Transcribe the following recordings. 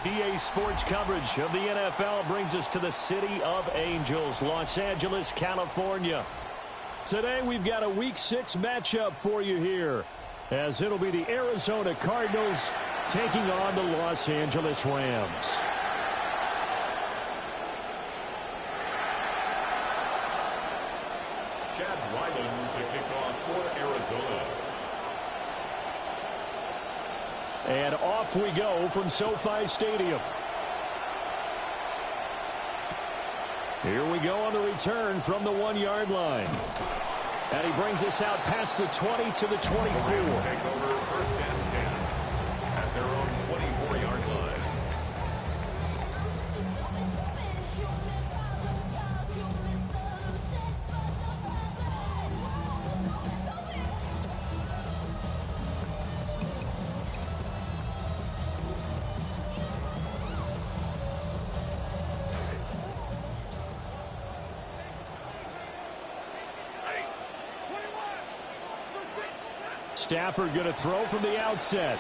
EA Sports coverage of the NFL brings us to the City of Angels, Los Angeles, California. Today we've got a Week 6 matchup for you here, as it'll be the Arizona Cardinals taking on the Los Angeles Rams. To kick off for Arizona. And off we go from SoFi Stadium. Here we go on the return from the 1-yard line. And he brings us out past the 20 to the 24. Take over first and 10 at their own 24-yard line. Stafford going to throw from the outset.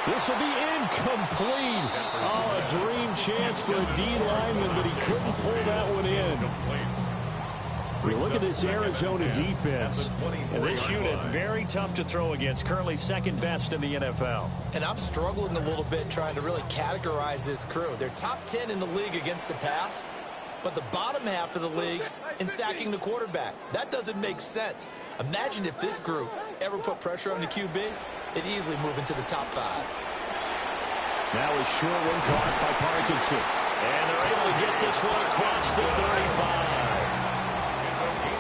This will be incomplete. Oh, a dream chance for a D lineman, but he couldn't pull that one in. We look at this Arizona defense, and this unit very tough to throw against, currently second best in the NFL. And I'm struggling a little bit trying to really categorize this crew. They're top 10 in the league against the pass, but the bottom half of the league in sacking the quarterback. That doesn't make sense. Imagine if this group ever put pressure on the QB, they'd easily move into the top 5. Now a short one caught by Parkinson. And they're able to get this one across the 35.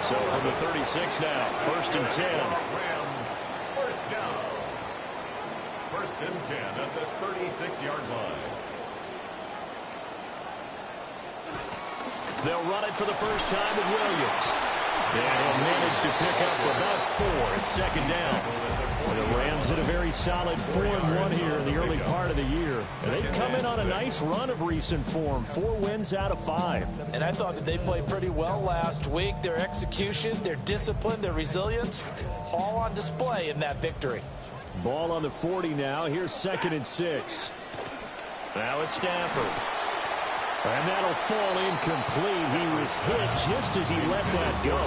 So from the 36 now, first and 10. Rams, first down. First and 10 at the 36-yard line. They'll run it for the first time with Williams. And he'll manage to pick up about 4 at second down. The Rams in a very solid 4-1 here in the early part of the year. And they've come in on a nice run of recent form. 4 wins out of 5. And I thought that they played pretty well last week. Their execution, their discipline, their resilience, all on display in that victory. Ball on the 40 now. Here's second and 6. Now it's Stafford. And that'll fall incomplete. He was hit just as he let that go.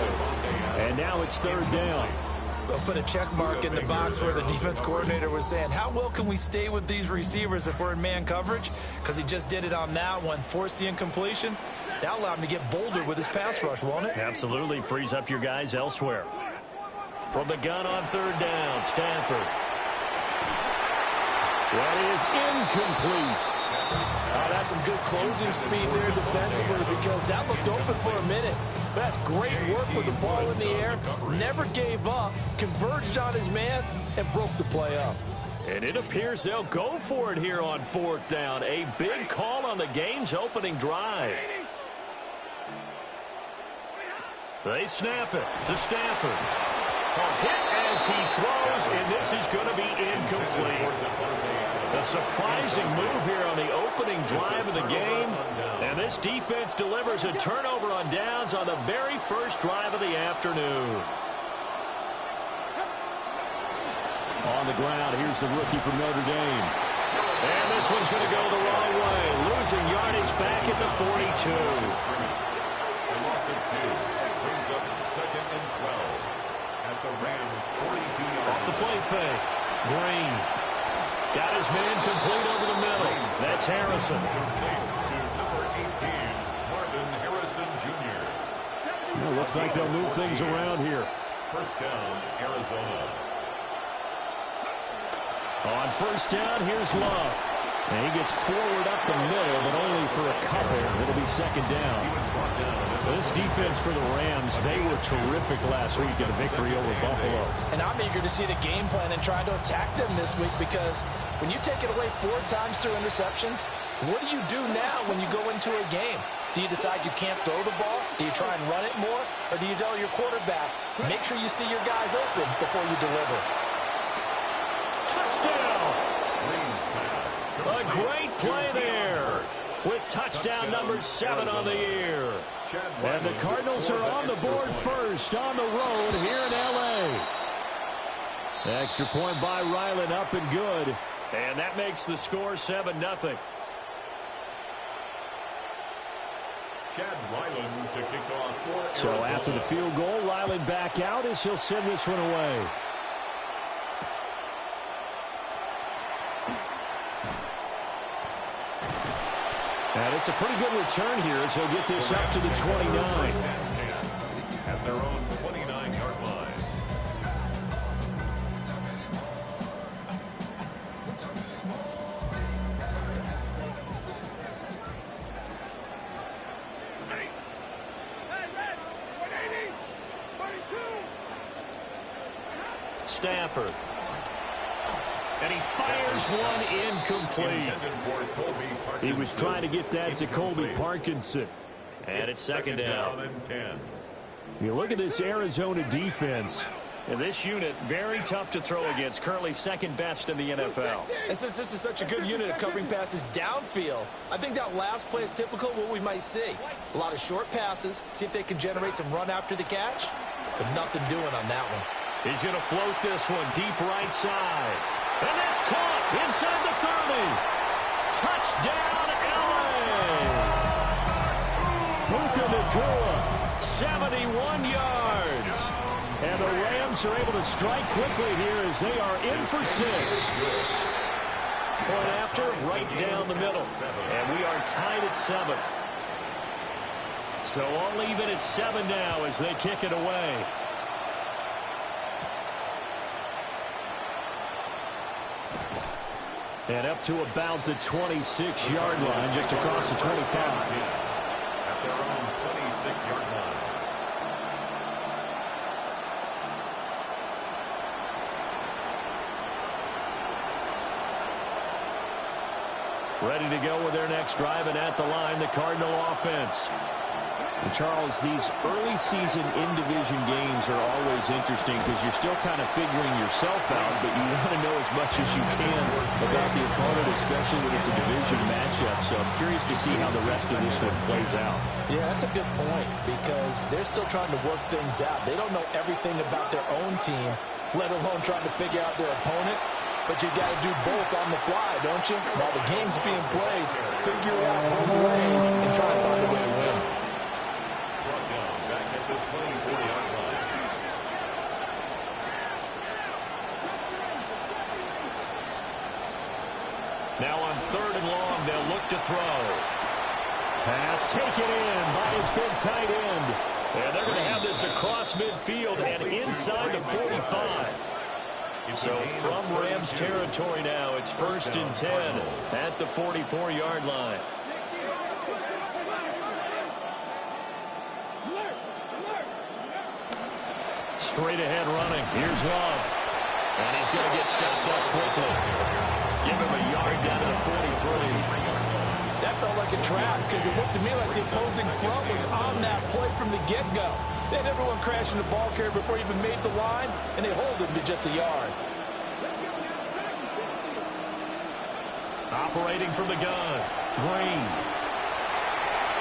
And now it's third down. We'll put a check mark in the box where the defense coordinator was saying, how well can we stay with these receivers if we're in man coverage? Because he just did it on that one, forced the incompletion. That allowed him to get bolder with his pass rush, won't it? Absolutely. Frees up your guys elsewhere. From the gun on third down, Stafford. That is incomplete. Oh, that's some good closing speed there defensively, because that looked open for a minute. But that's great work with the ball in the air. Never gave up, converged on his man, and broke the play up. And it appears they'll go for it here on fourth down. A big call on the game's opening drive. They snap it to Stafford. Hit as he throws, and this is going to be incomplete. A surprising move here on the opening drive of the game. And this defense delivers a turnover on downs on the very first drive of the afternoon. On the ground, here's the rookie from Notre Dame. And this one's going to go the wrong way. Losing yardage back at the 42. A loss of 2. Brings up second and 12 at the Rams' 42-yard line. Off the play fake. Green. Got his man complete over the middle. That's Harrison. To number 18, Marvin Harrison Jr. Well, looks like they'll move things around here. First down, Arizona. On first down, here's Love. And he gets forward up the middle, but only for a couple. It'll be second down. This defense for the Rams, they were terrific last week in a victory over Buffalo. And I'm eager to see the game plan and try to attack them this week, because when you take it away 4 times through interceptions, what do you do now when you go into a game? Do you decide you can't throw the ball? Do you try and run it more? Or do you tell your quarterback, make sure you see your guys open before you deliver? Touchdown! A great play there with touchdown number 7 on the year. And the Cardinals are on the board first on the road here in L.A. Extra point by Ryland, up and good. And that makes the score 7-0. Chad Ryland to kick off for So Arizona. after the field goal, Ryland back out as he'll send this one away. And it's a pretty good return here as he'll get this up to the 29. At their own 29-yard line. Stafford. And he fires one incomplete. He was trying to get that to Colby Parkinson. And it's second down. And 10. You look at this Arizona defense. And this unit, very tough to throw against. Currently second best in the NFL. And since this is such a good unit of covering passes downfield, I think that last play is typical of what we might see. A lot of short passes, see if they can generate some run after the catch, but nothing doing on that one. He's going to float this one deep right side. And that's caught inside the 30. Touchdown, LA. Puka Nacua, 71 yards. And the Rams are able to strike quickly here as they are in for 6. Point after, right down the middle. And we are tied at 7. So all even at 7 now as they kick it away. And up to about the 26-yard line, just across the 25. At their own 26-yard line. Ready to go with their next drive, and at the line, the Cardinal offense. And Charles, these early season in-division games are always interesting because you're still kind of figuring yourself out, but you want to know as much as you can about the opponent, especially when it's a division matchup. So I'm curious to see how the rest of this one plays out. Yeah, that's a good point because they're still trying to work things out. They don't know everything about their own team, let alone trying to figure out their opponent. But you got to do both on the fly, don't you? While the game's being played, figure it out both ways and try to find a way to win. Brought down back at the 24-yard line. Now on 3rd and long, they'll look to throw. Pass taken in by his big tight end. And they're going to have this across midfield and inside the 45. So from Rams territory now, it's 1st and 10 at the 44-yard line. Straight ahead running. Here's Love. And he's going to get stopped up quickly. Give him a yard down to the 43. That felt like a trap because it looked to me like the opposing front was on that play from the get-go. They had everyone crashing the ball carrier before he even made the line, and they hold him to just a yard. Operating from the gun. Green.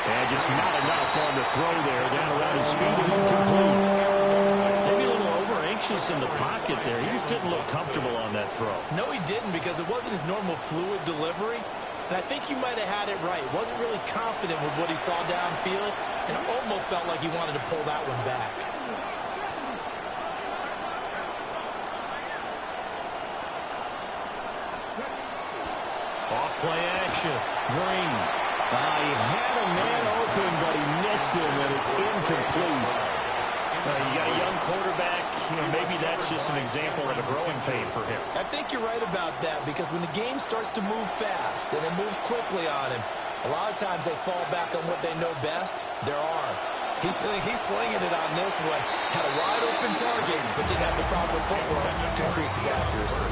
And just not enough on the throw there. Down around his feet and incomplete. Maybe a little over-anxious in the pocket there. He just didn't look comfortable on that throw. No, he didn't because it wasn't his normal fluid delivery. And I think you might have had it right. Wasn't really confident with what he saw downfield and almost felt like he wanted to pull that one back. Off-play action. Green. He had a man open, but he missed him, and it's incomplete. You got a young quarterback. Maybe that's just an example of a growing pain for him. I think you're right about that because when the game starts to move fast and it moves quickly on him, a lot of times they fall back on what they know best, their arm. He's slinging it on this one. Had a wide-open target, but didn't have the proper footwork to increase his accuracy.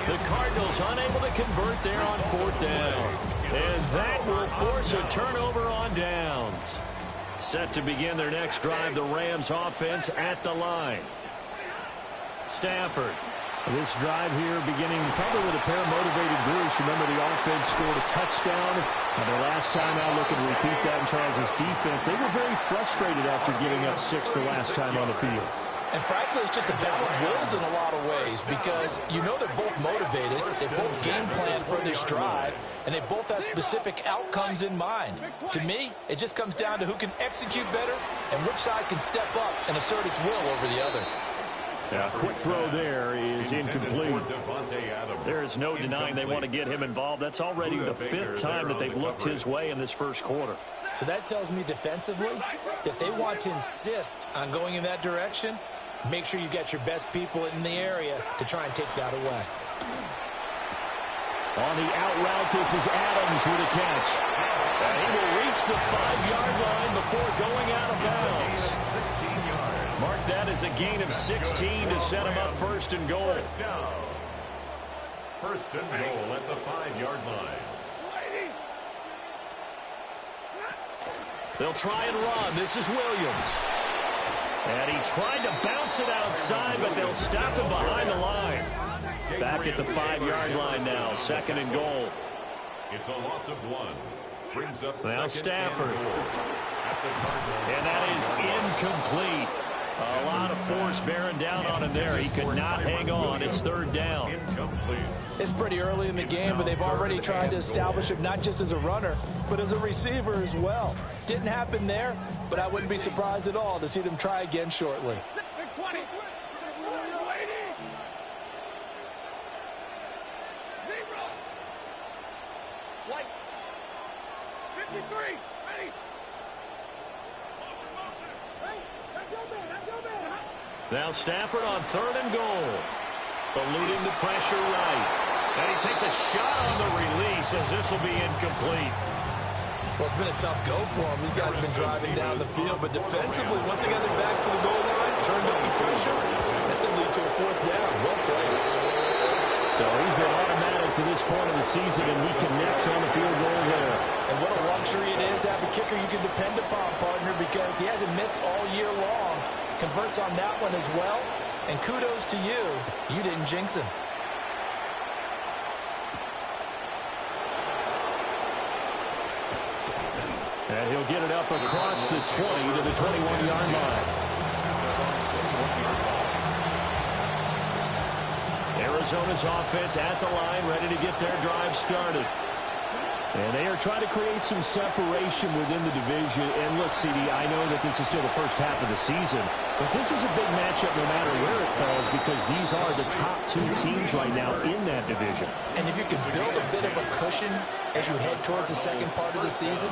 The Cardinals unable to convert there on 4th down. And that will force a turnover on downs. Set to begin their next drive, the Rams offense at the line. Stafford. This drive here beginning probably with a pair of motivated groups. Remember, the offense scored a touchdown. And the last time out, looking to repeat that in Charles' defense, they were very frustrated after giving up 6 the last time on the field. And frankly, it's just a battle of wills in a lot of ways because you know they're both motivated, they both game plan for this drive, and they both have specific outcomes in mind. To me, it just comes down to who can execute better and which side can step up and assert its will over the other. Yeah, quick throw there is incomplete. There is no denying they want to get him involved. That's already the 5th time that they've looked his way in this first quarter. So that tells me defensively that they want to insist on going in that direction. Make sure you've got your best people in the area to try and take that away. On the out route, this is Adams with a catch. And he will reach the 5-yard line before going out of bounds. Mark that as a gain of 16 to set him up first and goal. First and goal at the 5-yard line. They'll try and run. This is Williams. And he tried to bounce it outside, but they'll stop him behind the line. Back at the 5-yard line now, 2nd and goal. It's a loss of 1. Brings up now Stafford. And that is incomplete. A lot of force bearing down on him there. He could not hang on. It's 3rd down. It's pretty early in the game, but they've already tried to establish him not just as a runner, but as a receiver as well. Didn't happen there, but I wouldn't be surprised at all to see them try again shortly. Now Stafford on 3rd and goal. Eluding the pressure right. And he takes a shot on the release as this will be incomplete. Well, it's been a tough go for him. These guys have been driving down the field, but defensively, once they got their backs to the goal line, turned up the pressure, that's going to lead to a 4th down. Well played. So he's been automatic to this point of the season, and he connects on the field goal there. And what a luxury it is to have a kicker you can depend upon, partner, because he hasn't missed all year long. Converts on that one as well. And kudos to you. You didn't jinx him. And he'll get it up across the 20 to the 21-yard line. Arizona's offense at the line, ready to get their drive started. And they are trying to create some separation within the division. And look, CD, I know that this is still the first half of the season, but this is a big matchup no matter where it falls because these are the top 2 teams right now in that division. And if you can build a bit of a cushion as you head towards the second part of the season,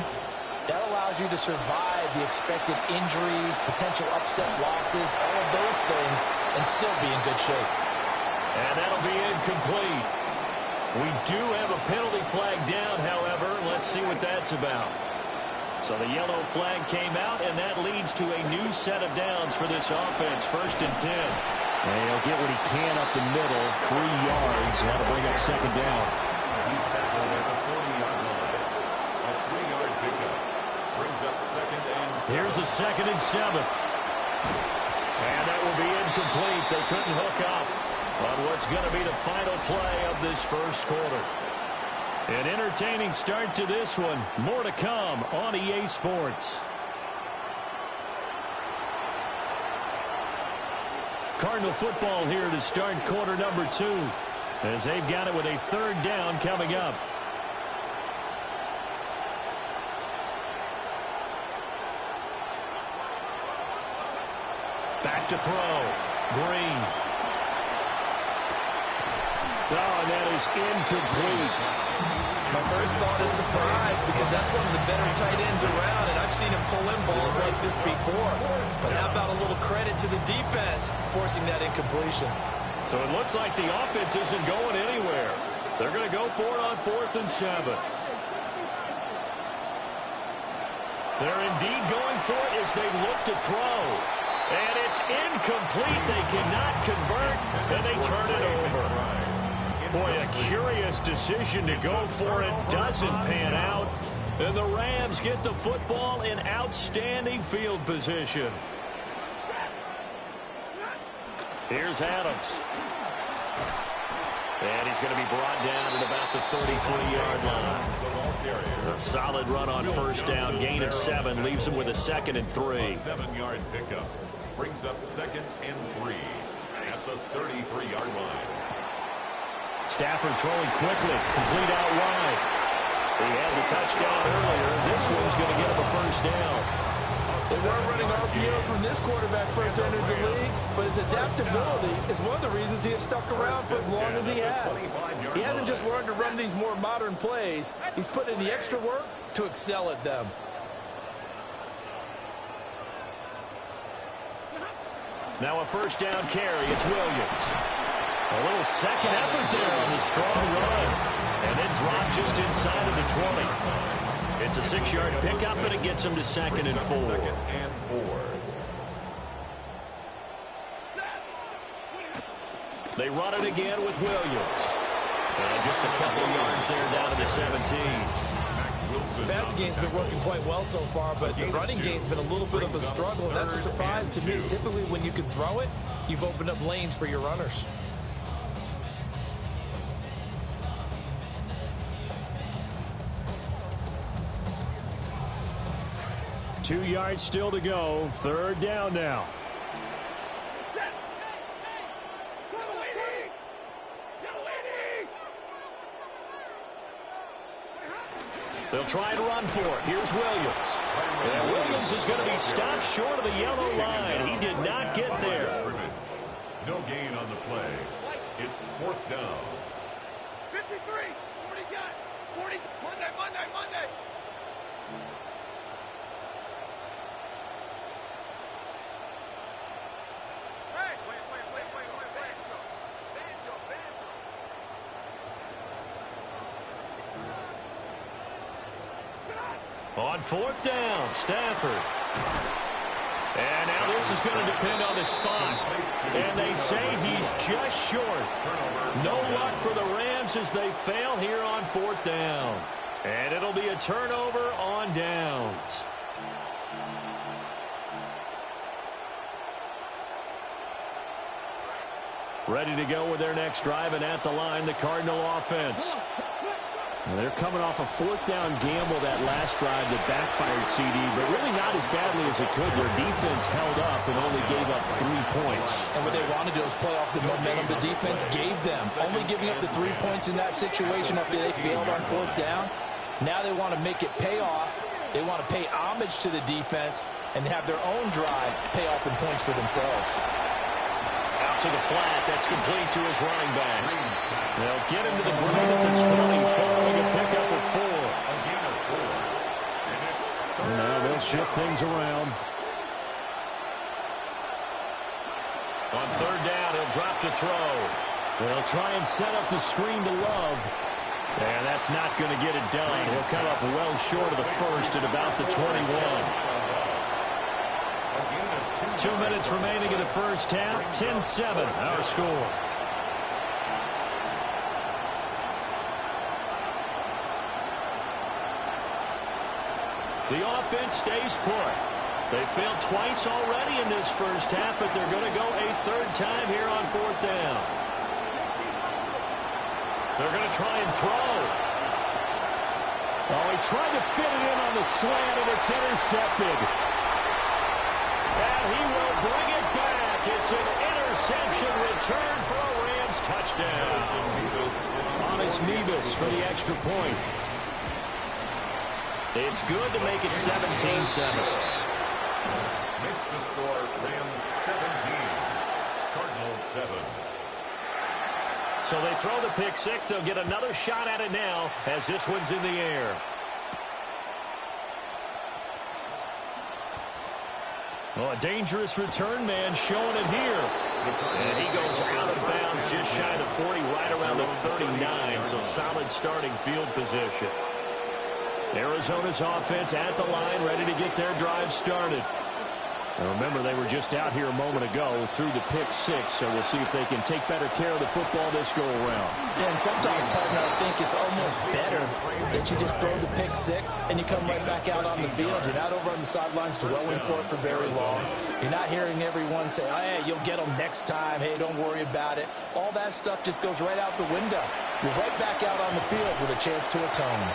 that allows you to survive the expected injuries, potential upset losses, all of those things, and still be in good shape. And that'll be incomplete. We do have a penalty flag down, however. Let's see what that's about. So the yellow flag came out, and that leads to a new set of downs for this offense. 1st and 10. And he'll get what he can up the middle, 3 yards. That'll bring up 2nd down. He's tackled at the 40-yard line. A 3-yard pickup. Brings up 2nd and 7. Here's a 2nd and 7. And that will be incomplete. They couldn't hook up on what's going to be the final play of this first quarter. An entertaining start to this one. More to come on EA Sports. Cardinal football here to start quarter number 2 as they've got it with a 3rd down coming up. Back to throw. Green. Oh, and that is incomplete. My first thought is surprise because that's one of the better tight ends around, and I've seen him pull in balls like this before. But how about a little credit to the defense forcing that incompletion? So it looks like the offense isn't going anywhere. They're going to go for it on 4th and 7. They're indeed going for it as they look to throw. And it's incomplete. They cannot convert, and they turn it over. Boy, a curious decision to go for it. Doesn't pan out. And the Rams get the football in outstanding field position. Here's Adams. And he's going to be brought down at about the 33-yard line. A solid run on 1st down. Gain of 7 leaves him with a 2nd and 3. 7-yard pickup. Brings up 2nd and 3 at the 33-yard line. Stafford throwing quickly, complete out wide. He had the touchdown earlier. This one's going to get him a first down. They weren't running RPOs when this quarterback first entered the league, but his adaptability is one of the reasons he has stuck around for as long as he has. He hasn't just learned to run these more modern plays. He's put in the extra work to excel at them. Now a first down carry. It's Williams. A little second effort there on the strong run. And then drop just inside of the 20. It's a 6-yard pickup, and it gets him to 2nd and 4. 2nd and 4. They run it again with Williams. And just a couple yards there down to the 17. The passing game's been working quite well so far, but the running game's been a little bit of a struggle, and that's a surprise to me. Typically, when you can throw it, you've opened up lanes for your runners. Two yards still to go. Third down now. They'll try to run for it. Here's Williams. And Williams is going to be stopped short of the yellow line. He did not get there. No gain on the play. It's 4th down. 53, 40 got 40, Monday. Hey, wait. On 4th down, Stafford. And now this is going to depend on the spot. And they say he's just short. No luck for the Rams as they fail here on 4th down. And it'll be a turnover on downs. Ready to go with their next drive, and at the line, the Cardinal offense. Well, they're coming off a 4th down gamble that last drive that backfired, CD, but really not as badly as it could. Their defense held up and only gave up 3 points. And what they wanted to do is play off the momentum the defense gave them. Only giving up the 3 points in that situation after they failed on 4th down. Now they want to make it pay off. They want to pay homage to the defense and have their own drive pay off in points for themselves. Out to the flat. That's complete to his running back. They'll get him to the ground at the 20, following a pickup of 4. And now they'll shift things around. On 3rd down, he'll drop to throw. They'll try and set up the screen to Love. And that's not going to get it done. He'll come up well short of the first at about the 21. 2 minutes remaining in the first half. 10-7, our score. The offense stays put. They failed twice already in this first half, but they're going to go a 3rd time here on 4th down. They're going to try and throw. Oh, he tried to fit it in on the slant, and it's intercepted. And he will bring it back. It's an interception return for a Rams touchdown. Thomas Mebus for the extra point. It's good to make it 17-7. Makes the score Rams 17, Cardinals 7. So they throw the pick six. They'll get another shot at it now as this one's in the air. Well, a dangerous return man showing it here. And he goes out of bounds just shy of the 40, right around the 39. So solid starting field position. Arizona's offense at the line, ready to get their drive started. Now remember, they were just out here a moment ago through the pick six, so we'll see if they can take better care of the football this go-around. Yeah, and sometimes, partner, I think it's almost better that you just throw the pick six and you come right back out on the field. You're not over on the sidelines dwelling for it for very long. You're not hearing everyone say, oh, hey, you'll get them next time. Hey, don't worry about it. All that stuff just goes right out the window. You're right back out on the field with a chance to atone.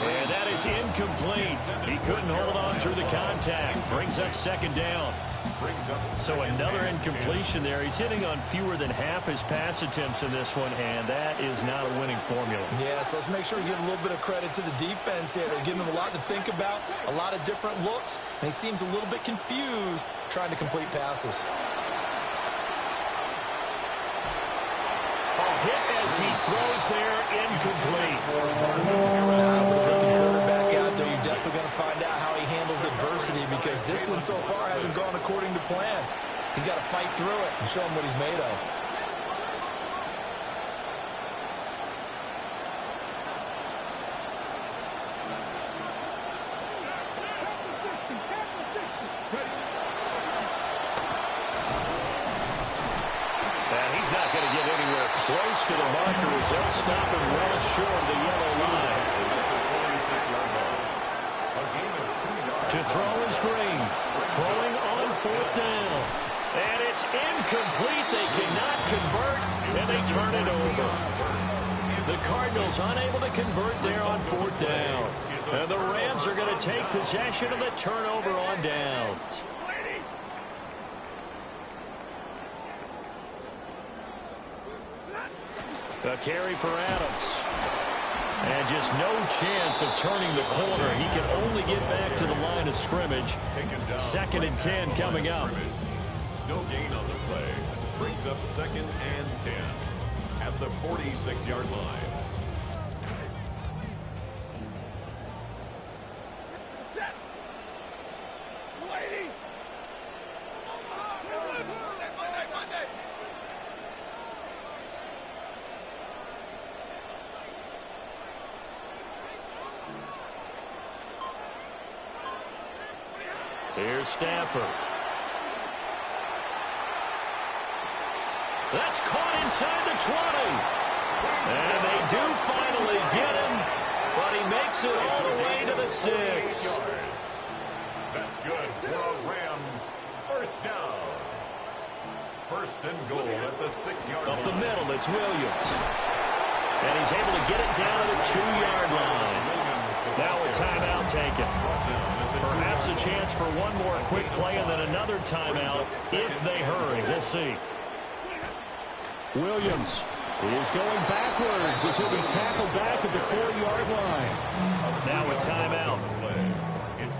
And that is incomplete. He couldn't hold on through the contact. Brings up second down. So another incompletion there. He's hitting on fewer than half his pass attempts in this one, and that is not a winning formula. Yeah, so let's make sure we give a little bit of credit to the defense here. They're giving him a lot to think about, a lot of different looks, and he seems a little bit confused trying to complete passes. Hit as he throws there, incomplete. Now, with a rookie quarterback out there, you're definitely going to find out how he handles adversity, because this one so far hasn't gone according to plan. He's got to fight through it and show him what he's made of. Close to the marker as they'll stop him well short of the yellow line. To throw is Green. Throwing on fourth down. And it's incomplete. They cannot convert, and they turn it over. The Cardinals unable to convert there on fourth down. And the Rams are going to take possession of the turnover on downs. A carry for Adams. And just no chance of turning the corner. He can only get back to the line of scrimmage. Second and 10 coming up. No gain on the play. Brings up second and 10 at the 46-yard line. Here's Stafford. That's caught inside the 20. And they do finally get him, but he makes it all the way to the 6. That's good for a Rams first down. First and goal at the 6-yard line. Up the middle, it's Williams. And he's able to get it down to the 2-yard line. Now a timeout taken. Perhaps a chance for one more quick play and then another timeout if they hurry. We'll see. Williams is going backwards as he'll be tackled back at the 4-yard line. Now a timeout.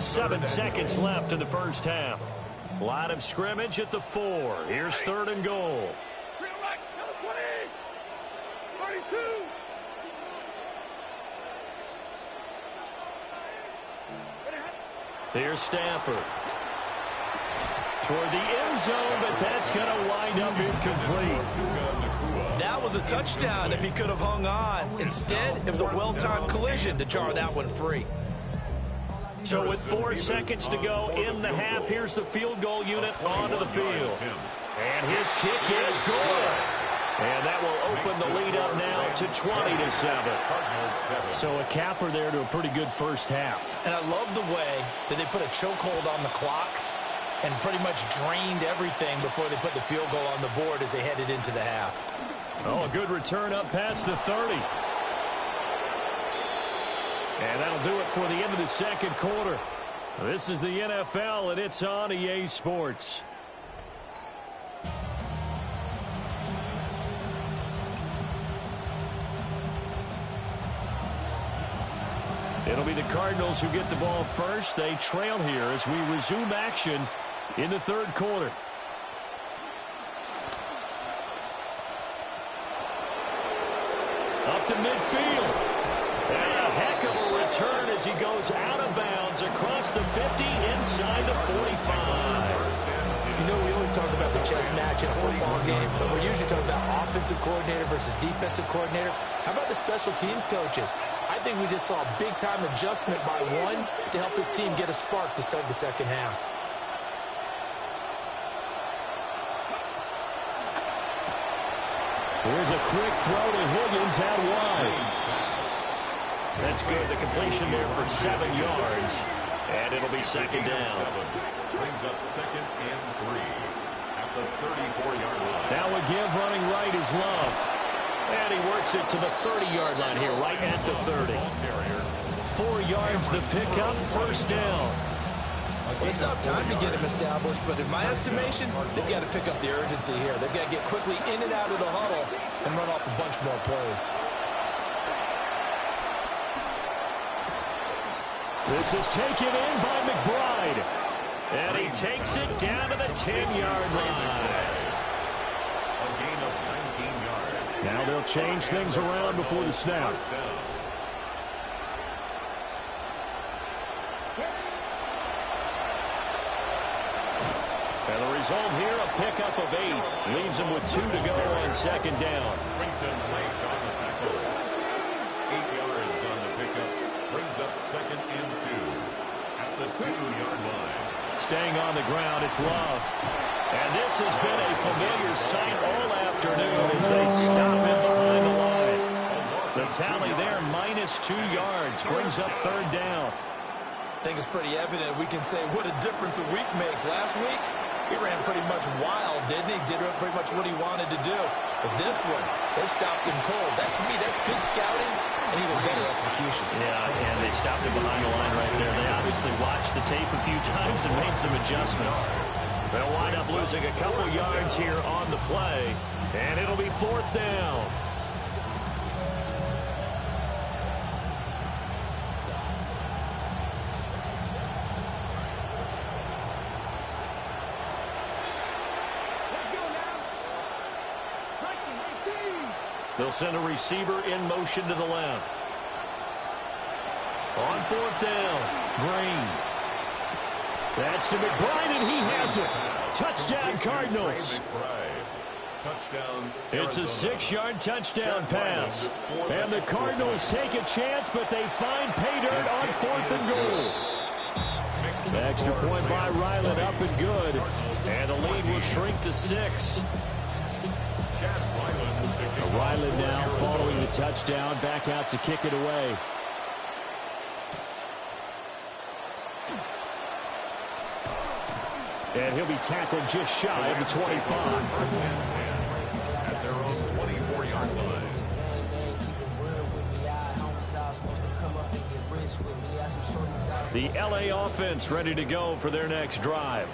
7 seconds left in the first half. Line of scrimmage at the 4. Here's third and goal. Here's Stafford. Toward the end zone, but that's going to wind up incomplete. That was a touchdown if he could have hung on. Instead, it was a well-timed collision to jar that one free. So with 4 seconds to go in the half, here's the field goal unit onto the field. And his kick is good. And that will open the lead up now to 20-7. So a capper there to a pretty good first half. And I love the way that they put a chokehold on the clock and pretty much drained everything before they put the field goal on the board as they headed into the half. Oh, a good return up past the 30. And that'll do it for the end of the second quarter. This is the NFL, and it's on EA Sports. It'll be the Cardinals who get the ball first. They trail here as we resume action in the third quarter. Up to midfield. And a heck of a return as he goes out of bounds across the 50 inside the 45. You know, we always talk about the chess match in a football game, but we're usually talking about offensive coordinator versus defensive coordinator. How about the special teams coaches? I think we just saw a big-time adjustment by one to help his team get a spark to start the second half. Here's a quick throw to Higgins out wide. That's good. The completion there for 7 yards. And it'll be second down. Brings up second and 3 at the 34-yard line. Now a give running right is Love. And he works it to the 30-yard line here, right at the 30. 4 yards the pickup, first down. Well, they still have time to get him established, but in my estimation, they've got to pick up the urgency here. They've got to get quickly in and out of the huddle and run off a bunch more plays. This is taken in by McBride. And he takes it down to the 10-yard line. A gain of 19 yards. Now they'll change things around before the snap. First down. And the result here, a pickup of 8. Leaves him with 2 to go on second down. Brings him late on the tackle. 8 yards on the pickup. Brings up second and 2 at the 2-yard line. Staying on the ground, it's Love. And this has been a familiar sight all afternoon as they stop him behind the line. The tally there, -2 yards, brings up third down. I think it's pretty evident we can say what a difference a week makes. Last week, he ran pretty much wild, didn't he? Did pretty much what he wanted to do. But this one, they stopped him cold. That, to me, that's good scouting and even better execution. Yeah, and they stopped him behind the line right there. They obviously watched the tape a few times and made some adjustments. They'll wind up losing a couple yards here on the play, and it'll be fourth down. They'll send a receiver in motion to the left. On fourth down, Green. That's to McBride, and he has it. Touchdown, Cardinals. Touchdown. It's a 6-yard touchdown pass. And the Cardinals take a chance, but they find pay dirt on fourth and goal. The extra point by Ryland up and good. And the lead will shrink to 6. Ryland now following the touchdown, back out to kick it away. And he'll be tackled just shy of the 25. At their own 24-yard line. The LA offense ready to go for their next drive.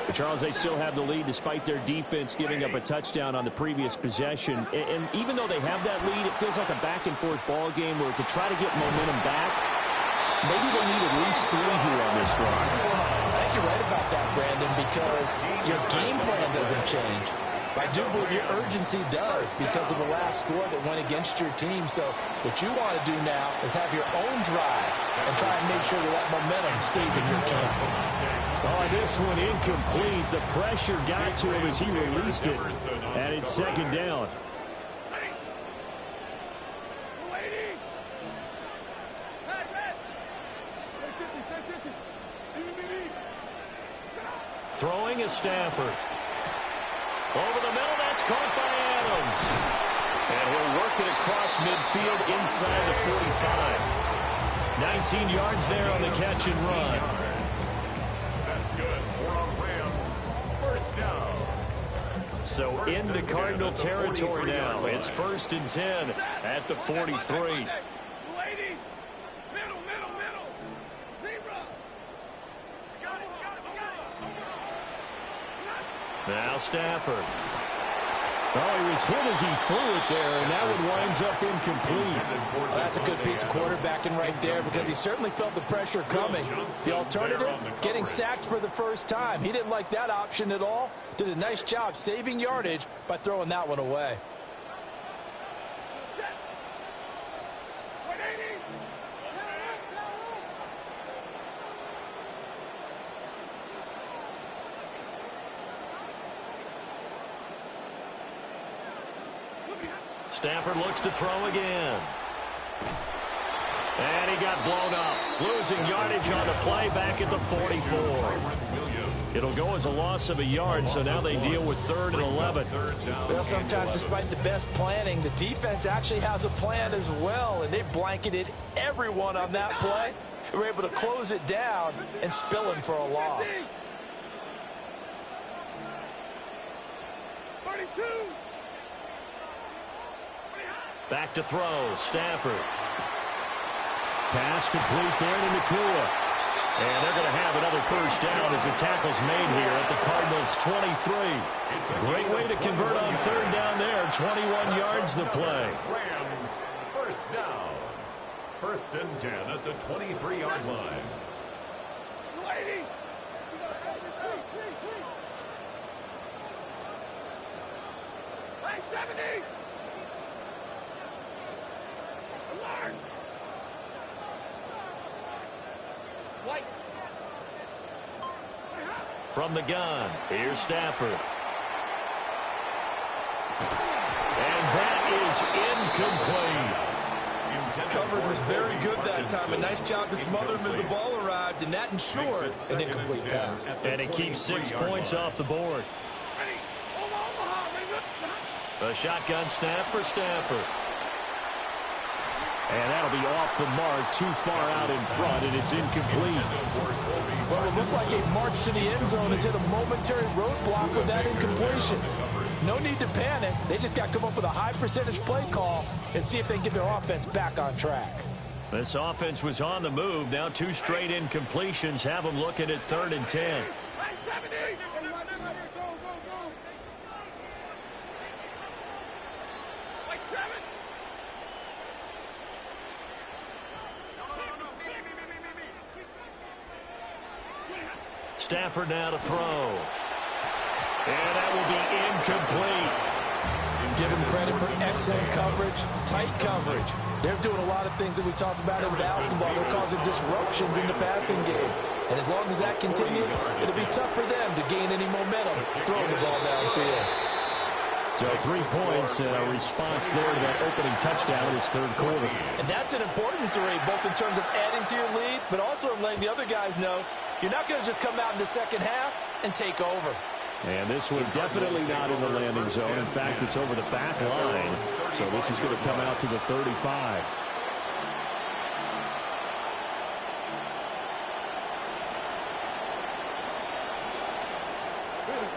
But Charles, they still have the lead despite their defense giving up a touchdown on the previous possession. And even though they have that lead, it feels like a back-and-forth ball game where to try to get momentum back, maybe they need at least 3 here on this drive. I think you're right about that, Brandon, because your game plan doesn't change. I do believe your urgency does because of the last score that went against your team. So what you want to do now is have your own drive and try and make sure that momentum stays in your camp. Oh, this one incomplete. The pressure got to him as he released it. And it's second down. Throwing is Stafford. Over the middle, that's caught by Adams. And he'll work it across midfield inside the 45. 19 yards there on the catch and run. That's good for a Rams first down. So into Cardinal territory now. It's 1st and 10 at the 43. Now Stafford. Oh, he was hit as he threw it there, and that one winds up incomplete. Well, that's a good piece of quarterbacking right there because he certainly felt the pressure coming. The alternative, getting sacked for the first time. He didn't like that option at all. Did a nice job saving yardage by throwing that one away. Stafford looks to throw again. And he got blown up. Losing yardage on the play back at the 44. It'll go as a loss of a yard, so now they deal with 3rd and 11. Well, sometimes despite the best planning, the defense actually has a plan as well, and they blanketed everyone on that play. They were able to close it down and spill him for a loss. 32. Back to throw, Stafford. Pass complete there to Nakua. And they're going to have another first down as the tackle's made here at the Cardinals' 23. Great way to convert on third down there. 21 yards the play. Rams, first down. First and 10 at the 23-yard line. Lady! Hey, 70! Alert! White! From the gun, here's Stafford. And that is incomplete. Coverage was very good that time. A nice job to smother him as the ball arrived, and that ensured an incomplete pass. And it keeps 6 points off the board. Ready! Omaha! Ready! A shotgun snap for Stafford. And that'll be off the mark, too far out in front, and it's incomplete. Well, it looked like a march to the end zone has hit a momentary roadblock with that incompletion. No need to panic. They just got to come up with a high percentage play call and see if they can get their offense back on track. This offense was on the move. Now 2 straight incompletions have them looking at 3rd and 10. Hey, 70! Go, go, go! Like 7! No, me. Stafford now to throw. And that will be incomplete. Give them credit for excellent coverage, tight coverage. They're doing a lot of things that we talk about in basketball. They're causing disruptions in the passing game. And as long as that continues, it'll be tough for them to gain any momentum throwing the ball downfield. So 3 points, a response there to that opening touchdown in his third quarter. And that's an important 3, both in terms of adding to your lead, but also in letting the other guys know you're not going to just come out in the second half and take over. And this one definitely not in the landing zone. In fact, it's over the back line. So this is going to come out to the 35.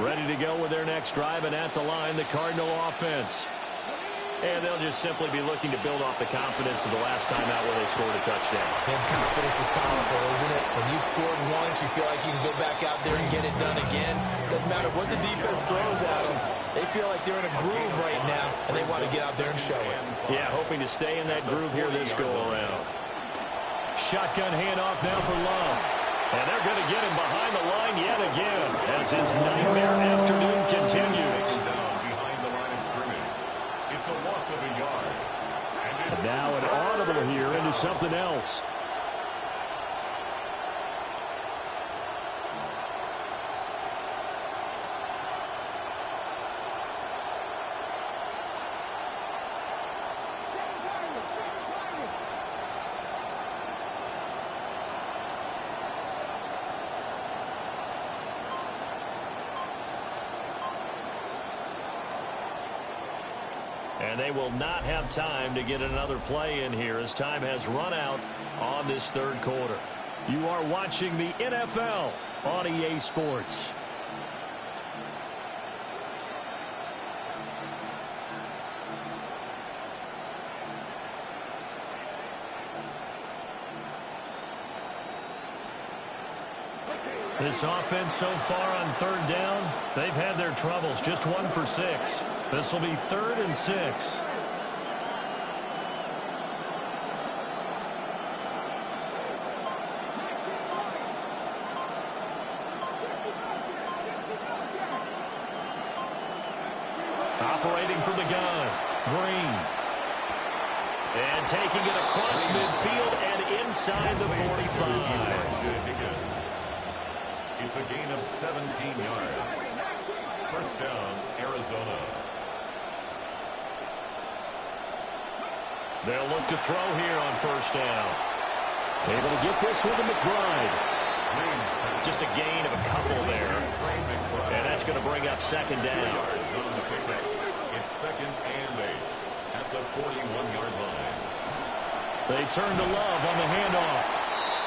Ready to go with their next drive, and at the line, the Cardinal offense. And they'll just simply be looking to build off the confidence of the last time out where they scored a touchdown. And confidence is powerful, isn't it? When you've scored once, you feel like you can go back out there and get it done again. Doesn't matter what the defense throws at them. They feel like they're in a groove right now, and they want to get out there and show it. Yeah, hoping to stay in that groove here this go-around. Shotgun handoff now for Love. And they're going to get him behind the line yet again as his nightmare afternoon continues. It's a loss of a yard. And now an audible here into something else. And they will not have time to get another play in here as time has run out on this third quarter. You are watching the NFL on EA Sports. This offense so far on third down, they've had their troubles. Just 1 for 6. This will be 3rd and 6. Operating from the gun, Green. And taking it across midfield and inside the 45. It's a gain of 17 yards. First down, Arizona. They'll look to throw here on first down. Able to get this one to McBride. Just a gain of a couple there. And that's going to bring up second down. It's 2nd and 8 at the 41-yard line. They turn to Love on the handoff.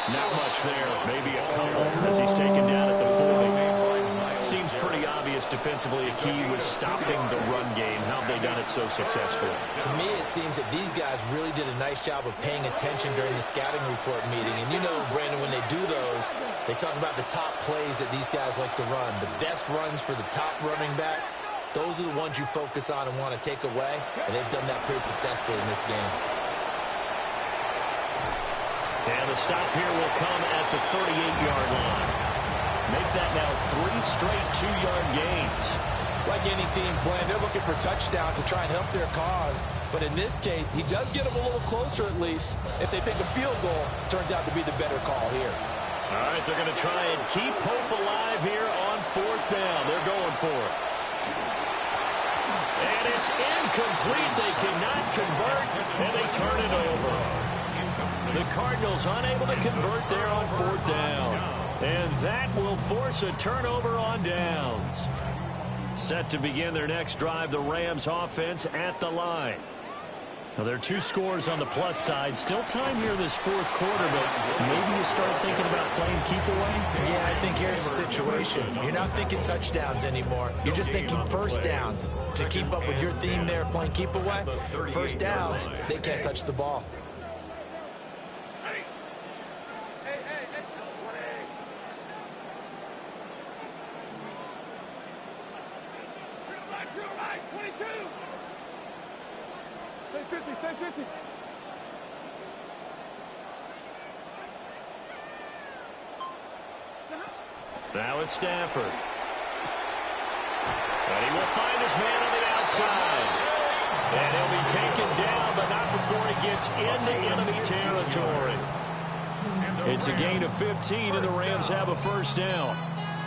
Not much there, maybe a couple as he's taken down at the 40. Seems pretty obvious defensively a key was stopping the run game. How'd they they done it so successfully? To me, it seems that these guys really did a nice job of paying attention during the scouting report meeting. And you know, Brandon, when they do those, they talk about the top plays that these guys like to run. The best runs for the top running back, those are the ones you focus on and want to take away. And they've done that pretty successfully in this game. And the stop here will come at the 38-yard line. Make that now 3 straight 2-yard gains. Like any team playing, they're looking for touchdowns to try and help their cause. But in this case, he does get them a little closer at least. If they think a field goal turns out to be the better call here. All right, they're going to try and keep hope alive here on 4th down. They're going for it. And it's incomplete. They cannot convert, and they turn it over. The Cardinals unable to convert there on 4th down. And that will force a turnover on downs. Set to begin their next drive, the Rams offense at the line. Now, there are 2 scores on the plus side. Still time here in this 4th quarter, but maybe you start thinking about playing keep away? Yeah, I think here's the situation. You're not thinking touchdowns anymore. You're just thinking first downs. To keep up with your theme there, playing keep away, first downs, they can't touch the ball. Stay 50. Now it's Stafford. And he will find his man on the outside. And he'll be taken down, but not before he gets into enemy territory. It's a gain of 15, and the Rams have a first down.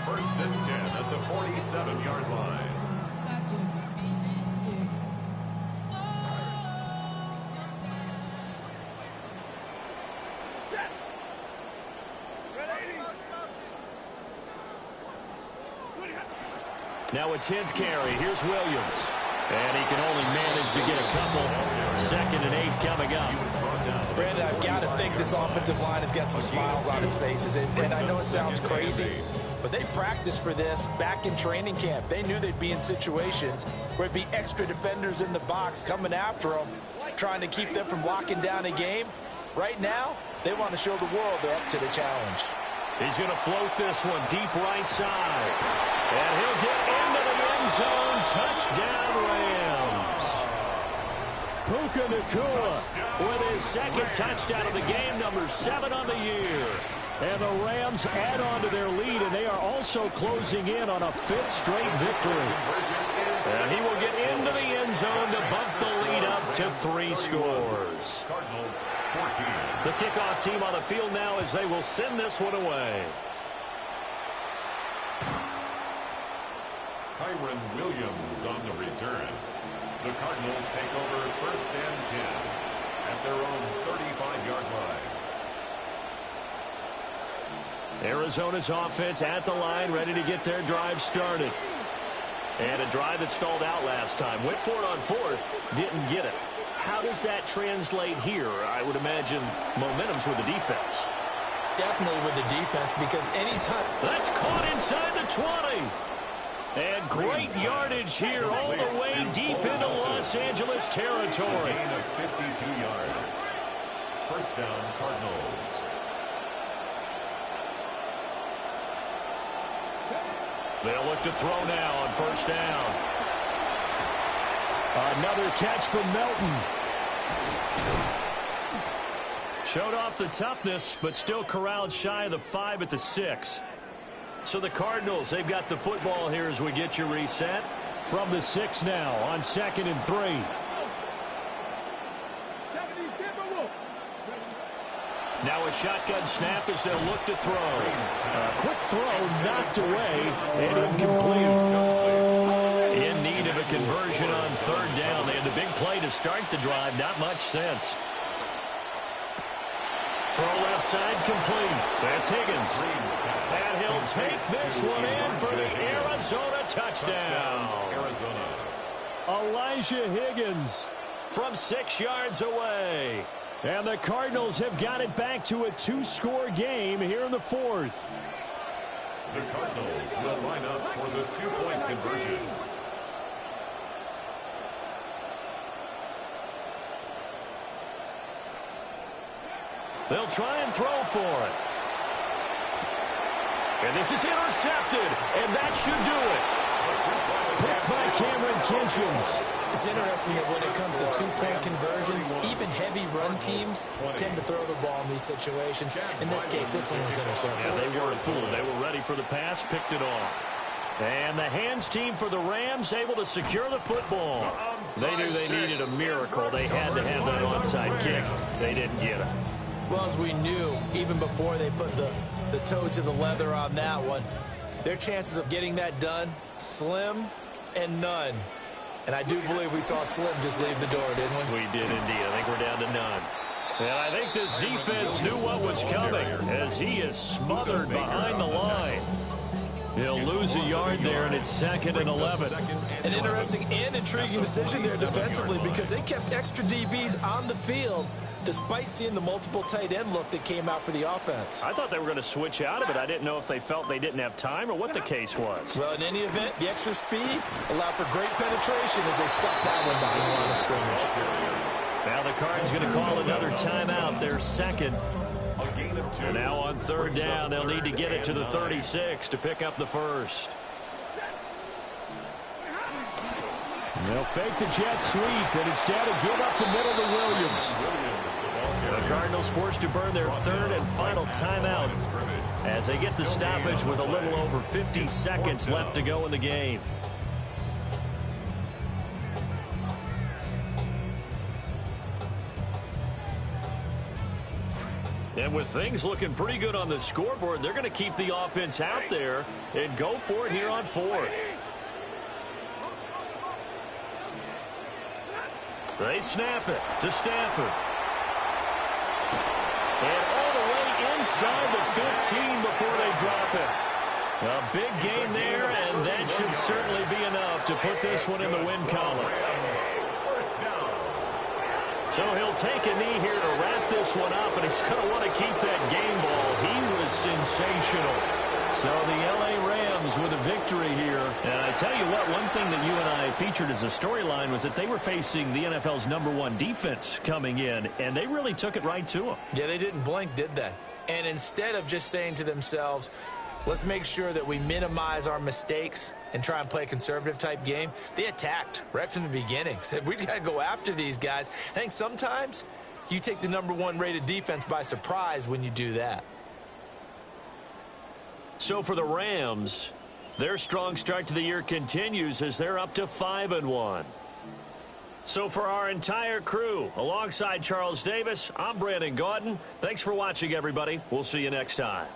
1st and 10 at the 47-yard line. Now a 10th carry. Here's Williams. And he can only manage to get a couple. 2nd and 8 coming up. Brandon, I've got to think this offensive line has got some smiles on its faces. And I know it sounds crazy, but they practiced for this back in training camp. They knew they'd be in situations where it'd be extra defenders in the box coming after them, trying to keep them from locking down a game. Right now, they want to show the world they're up to the challenge. He's going to float this one deep right side. And he'll get into the end zone. Touchdown, Rams. Puka Nacua with his 2nd touchdown of the game, number 7 on the year. And the Rams add on to their lead, and they are also closing in on a 5th straight victory. And he will get into the end zone to bump the lead up to 3 scores. Cardinals 14. The kickoff team on the field now as they will send this one away. Kyron Williams on the return. The Cardinals take over 1st and 10 at their own 35-yard line. Arizona's offense at the line, ready to get their drive started. And a drive that stalled out last time. Went for it on 4th, didn't get it. How does that translate here? I would imagine momentum's with the defense. Definitely with the defense, because anytime... That's caught inside the 20. And great yardage here all the way deep into Los Angeles territory. Gain of 52 yards. 1st down, Cardinals. They'll look to throw now on 1st down. Another catch from Melton. Showed off the toughness, but still corralled shy of the 5 at the 6. So the Cardinals, they've got the football here as we get you reset. From the 6 now on 2nd and 3. Now a shotgun snap as they'll look to throw. A quick throw knocked away and incomplete. In need of a conversion on 3rd down. They had the big play to start the drive. Not much sense. Throw left side complete. That's Higgins. And he'll take this one in for the Arizona touchdown. Arizona. Elijah Higgins from 6 yards away. And the Cardinals have got it back to a 2-score game here in the 4th. The Cardinals will line up for the 2-point conversion. They'll try and throw for it. And this is intercepted, and that should do it. Picked by Cameron Kinchins. It's interesting that when it comes to two-point conversions, even heavy run teams tend to throw the ball in these situations. In this case, this one was intercepted. Yeah, they weren't fooled. They were ready for the pass, picked it off. And the hands team for the Rams able to secure the football. They knew they needed a miracle. They had to have that onside kick. They didn't get it. Well, as we knew, even before they put the toe to the leather on that one, their chances of getting that done, slim and none. And I do believe we saw Slim just leave the door, didn't we? We did indeed. I think we're down to none. And I think this defense knew what was coming as he is smothered behind the line. He'll lose a yard there, and it's 2nd and 11. An interesting and intriguing decision there defensively because they kept extra DBs on the field despite seeing the multiple tight end look that came out for the offense. I thought they were going to switch out of it. I didn't know if they felt they didn't have time or what the case was. Well, in any event, the extra speed allowed for great penetration as they stuck that one behind the line of scrimmage. Now the Cards going to call another timeout. They're second. And now on 3rd down, they'll need to get it to the 36 to pick up the first. They'll fake the jet sweep, and instead of give up the middle to Williams. The Cardinals forced to burn their 3rd and final timeout as they get the stoppage with a little over 50 seconds left to go in the game. And with things looking pretty good on the scoreboard, they're going to keep the offense out there and go for it here on 4th. They snap it to Stafford. And all the way inside the 15 before they drop it. A big gain there, and that should certainly be enough to put this one in the win column. So he'll take a knee here to wrap this one up, and he's going to want to keep that game ball. He was sensational. So the L.A. Rams with a victory here. And I tell you what, one thing that you and I featured as a storyline was that they were facing the NFL's #1 defense coming in, and they really took it right to them. Yeah, they didn't blink, did they? And instead of just saying to themselves, let's make sure that we minimize our mistakes and try and play a conservative-type game, they attacked right from the beginning. Said, we've got to go after these guys. I think sometimes you take the #1 rated defense by surprise when you do that. So for the Rams, their strong start to the year continues as they're up to 5-1. So for our entire crew, alongside Charles Davis, I'm Brandon Gaudin. Thanks for watching, everybody. We'll see you next time.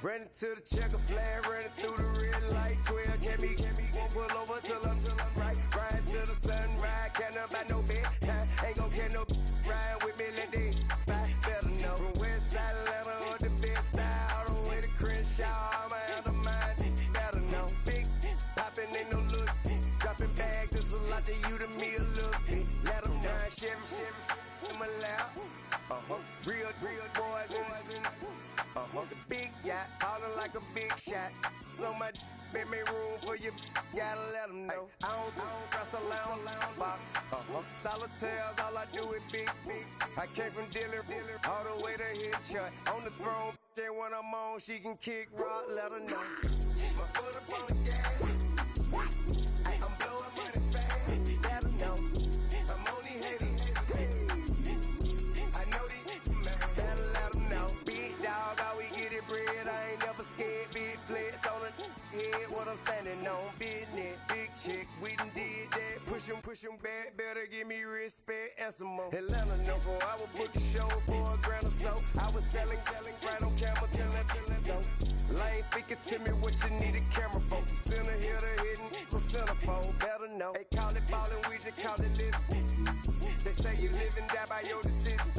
Running to the checker flag, running through the red light. 12 can me, won't pull over till I'm right. Riding to the sunrise, can't about no bedtime. Ain't gon' get no ride with me, let they fight. Better know from West Side Atlanta or the best style. All the way to Crenshaw, I'm out of mind. Better know, big poppin' ain't no look. Dropping bags, it's a lot to you, to me a little bit. Let them down, Chevy, in my lap. Real boys in the big yacht, ballin' like a big shot. On my make me room for you, gotta let them know. I don't dress a lounge box. Solitaires, all I do is big. I came from dealer, all the way to hit shot. On the throne, then when I'm on, she can kick rock, let her know. My foot up on the gas. I'm blowing money fast, let her know. I'm only hating. I know these man, better let them know. Big dog, how we get it bread, I ain't never scared. Big flex on the head, what I'm standing on. Business, big chick, we done did that. Push 'em back, better give me respect and some more. Atlanta know for I would book a show for $1,000 or so. I was selling right on camera till I go. Lane speaking to me what you need a camera for. From center here to hidden, from centerfold, better know. They call it ballin', we just call it living. They say you live and die by your decision.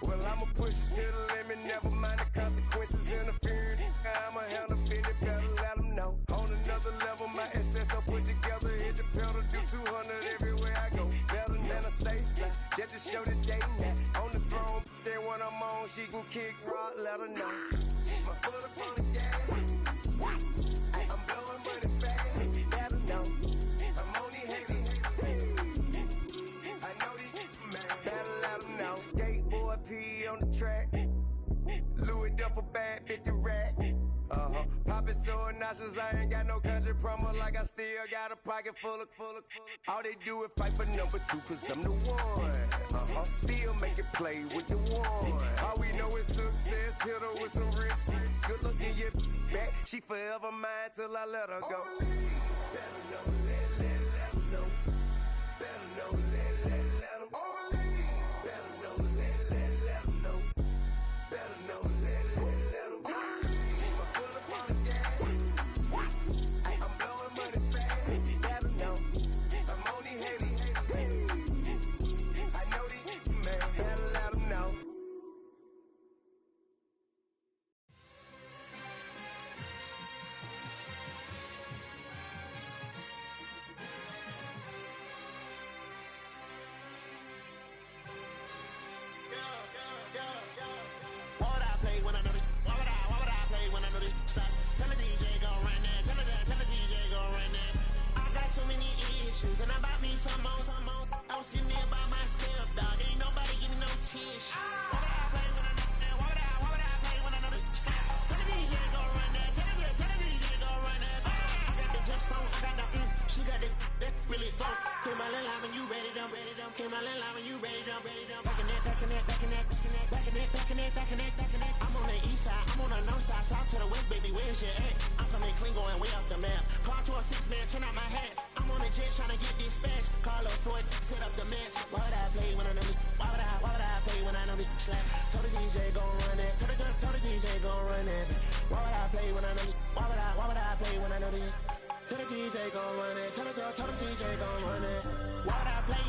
Well, I'ma push it to the limit, never mind the consequences interfering. I'ma handle it, better let them know. On another level, my SS I put together, hit the pedal, do 200 everywhere I go. Better than I stay fly, just to show the day now. On the throne, then when I'm on, she can kick rock, let her know. My foot up on the gas, I'm blowing money fast, better know. I'm only hating, I know these man, better let them know. Skateboard P on the track, Louis Duffel bag, 50 rack. Poppin' so nauseous, I ain't got no country promo, like I still got a pocket full of. All they do is fight for number 2, cause I'm the one. Still make it play with the one. All we know is success, hit her with some rich. Good looking, yeah, back. She forever mine till I let her go. Better know, let them know. Better know, let them know. Better know, let them know. Better know, let them know. And I bought me some more. I was sitting there by myself, dog. Ain't nobody getting no tissue. Why would I play when I know that? Why would I play when I know that? Stop. Tell the DJ go run that. Tell the DJ go run that. I got the jump stone. I got the she got that really thump. Came my little line when you ready dumb. Came my little line when you ready dumb. Back in that. I'm on the east side. I'm on the north side. South to the west, baby. Where's your at? I'm from that clean going way off the map. Car to a 6-man, turn out my hats. I'm on the jet trying to get dispatched. Carlo Floyd, set up the match. Why would I play when I know this? Why would I play when I know this slap? Told the DJ gon' run it. Told the DJ gon' run it. Why would I play when I know this? Why would I play when I know this? Tell the DJ gon' run it. Tell the DJ gon' run it. Why would I play?